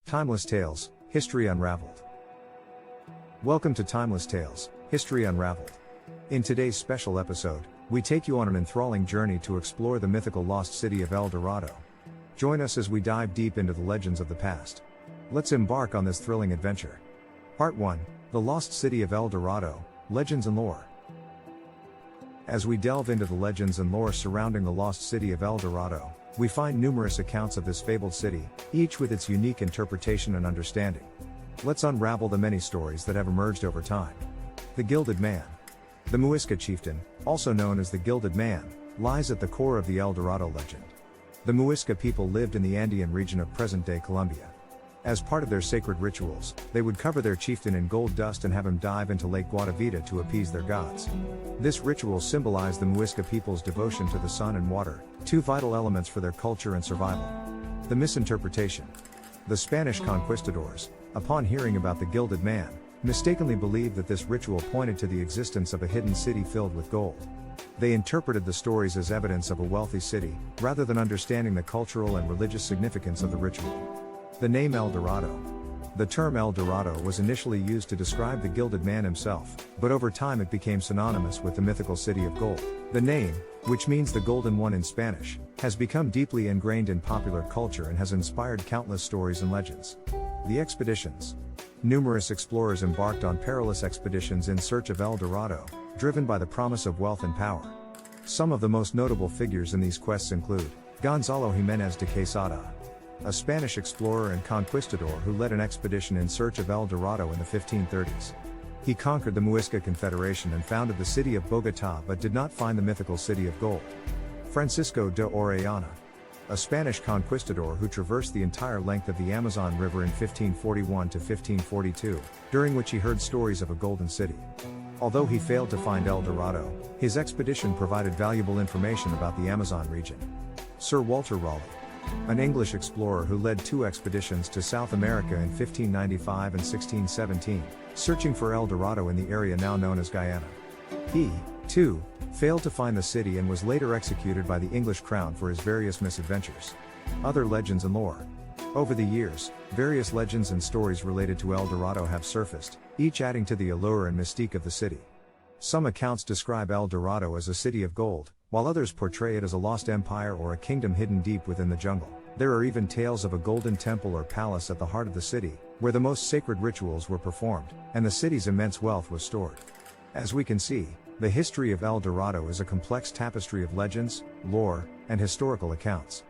Timeless Tales, History Unraveled. Welcome to Timeless Tales, History Unraveled. In today's special episode, we take you on an enthralling journey to explore the mythical lost city of El Dorado. Join us as we dive deep into the legends of the past. Let's embark on this thrilling adventure. Part 1, The Lost City of El Dorado, Legends and Lore. As we delve into the legends and lore surrounding the lost city of El Dorado, we find numerous accounts of this fabled city, each with its unique interpretation and understanding. Let's unravel the many stories that have emerged over time. The Gilded Man. The Muisca chieftain, also known as the Gilded Man, lies at the core of the El Dorado legend. The Muisca people lived in the Andean region of present-day Colombia. As part of their sacred rituals, they would cover their chieftain in gold dust and have him dive into Lake Guatavita to appease their gods. This ritual symbolized the Muisca people's devotion to the sun and water, two vital elements for their culture and survival. The misinterpretation. The Spanish conquistadors, upon hearing about the Gilded Man, mistakenly believed that this ritual pointed to the existence of a hidden city filled with gold. They interpreted the stories as evidence of a wealthy city, rather than understanding the cultural and religious significance of the ritual. The name El Dorado. The term El Dorado was initially used to describe the Gilded Man himself, but over time it became synonymous with the mythical city of gold. The name, which means the Golden One in Spanish, has become deeply ingrained in popular culture and has inspired countless stories and legends. The expeditions. Numerous explorers embarked on perilous expeditions in search of El Dorado, driven by the promise of wealth and power. Some of the most notable figures in these quests include Gonzalo Jiménez de Quesada, a Spanish explorer and conquistador who led an expedition in search of El Dorado in the 1530s. He conquered the Muisca Confederation and founded the city of Bogotá but did not find the mythical city of gold. Francisco de Orellana, a Spanish conquistador who traversed the entire length of the Amazon River in 1541 to 1542, during which he heard stories of a golden city. Although he failed to find El Dorado, his expedition provided valuable information about the Amazon region. Sir Walter Raleigh, an English explorer who led two expeditions to South America in 1595 and 1617, searching for El Dorado in the area now known as Guyana. He, too, failed to find the city and was later executed by the English crown for his various misadventures. Other legends and lore. Over the years, various legends and stories related to El Dorado have surfaced, each adding to the allure and mystique of the city. Some accounts describe El Dorado as a city of gold, while others portray it as a lost empire or a kingdom hidden deep within the jungle. There are even tales of a golden temple or palace at the heart of the city, where the most sacred rituals were performed, and the city's immense wealth was stored. As we can see, the history of El Dorado is a complex tapestry of legends, lore, and historical accounts.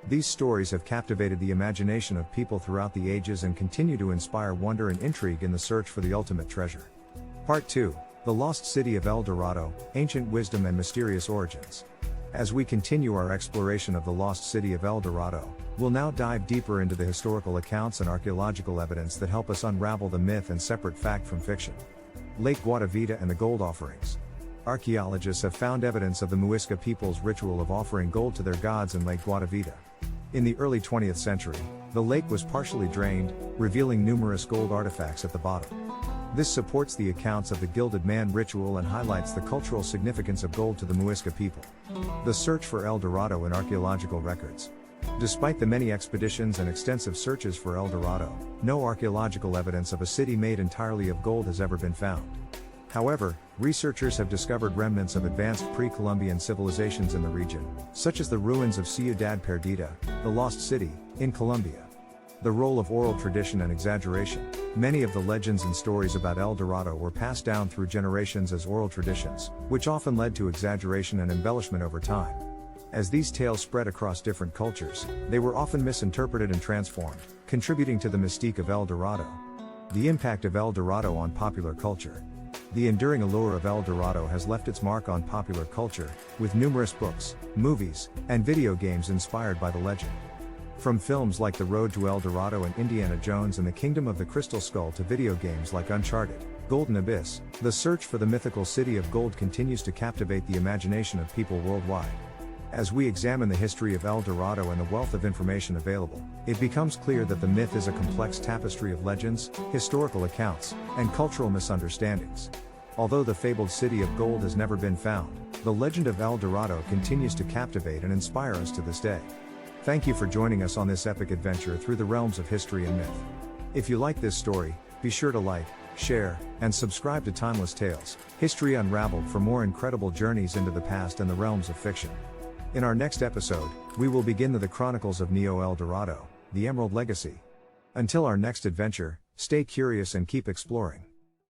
These stories have captivated the imagination of people throughout the ages and continue to inspire wonder and intrigue in the search for the ultimate treasure. Part 2, The Lost City of El Dorado, Ancient Wisdom and Mysterious Origins. As we continue our exploration of the lost city of El Dorado, we'll now dive deeper into the historical accounts and archaeological evidence that help us unravel the myth and separate fact from fiction. Lake Guatavita and the gold offerings. Archaeologists have found evidence of the Muisca people's ritual of offering gold to their gods in Lake Guatavita. In the early 20th century, the lake was partially drained, revealing numerous gold artifacts at the bottom. This supports the accounts of the Gilded Man ritual and highlights the cultural significance of gold to the Muisca people. The search for El Dorado in archaeological records. Despite the many expeditions and extensive searches for El Dorado, no archaeological evidence of a city made entirely of gold has ever been found. However, researchers have discovered remnants of advanced pre-Columbian civilizations in the region, such as the ruins of Ciudad Perdida, the Lost City, in Colombia. The role of oral tradition and exaggeration. Many of the legends and stories about El Dorado were passed down through generations as oral traditions, which often led to exaggeration and embellishment over time. As these tales spread across different cultures, they were often misinterpreted and transformed, contributing to the mystique of El Dorado. The impact of El Dorado on popular culture. The enduring allure of El Dorado has left its mark on popular culture, with numerous books, movies, and video games inspired by the legend. From films like The Road to El Dorado and Indiana Jones and the Kingdom of the Crystal Skull to video games like Uncharted, Golden Abyss, the search for the mythical city of gold continues to captivate the imagination of people worldwide. As we examine the history of El Dorado and the wealth of information available, it becomes clear that the myth is a complex tapestry of legends, historical accounts, and cultural misunderstandings. Although the fabled city of gold has never been found, the legend of El Dorado continues to captivate and inspire us to this day. Thank you for joining us on this epic adventure through the realms of history and myth. If you like this story, be sure to like, share, and subscribe to Timeless Tales, History Unraveled for more incredible journeys into the past and the realms of fiction. In our next episode, we will begin the Chronicles of Neo El Dorado, the Emerald Legacy. Until our next adventure, stay curious and keep exploring.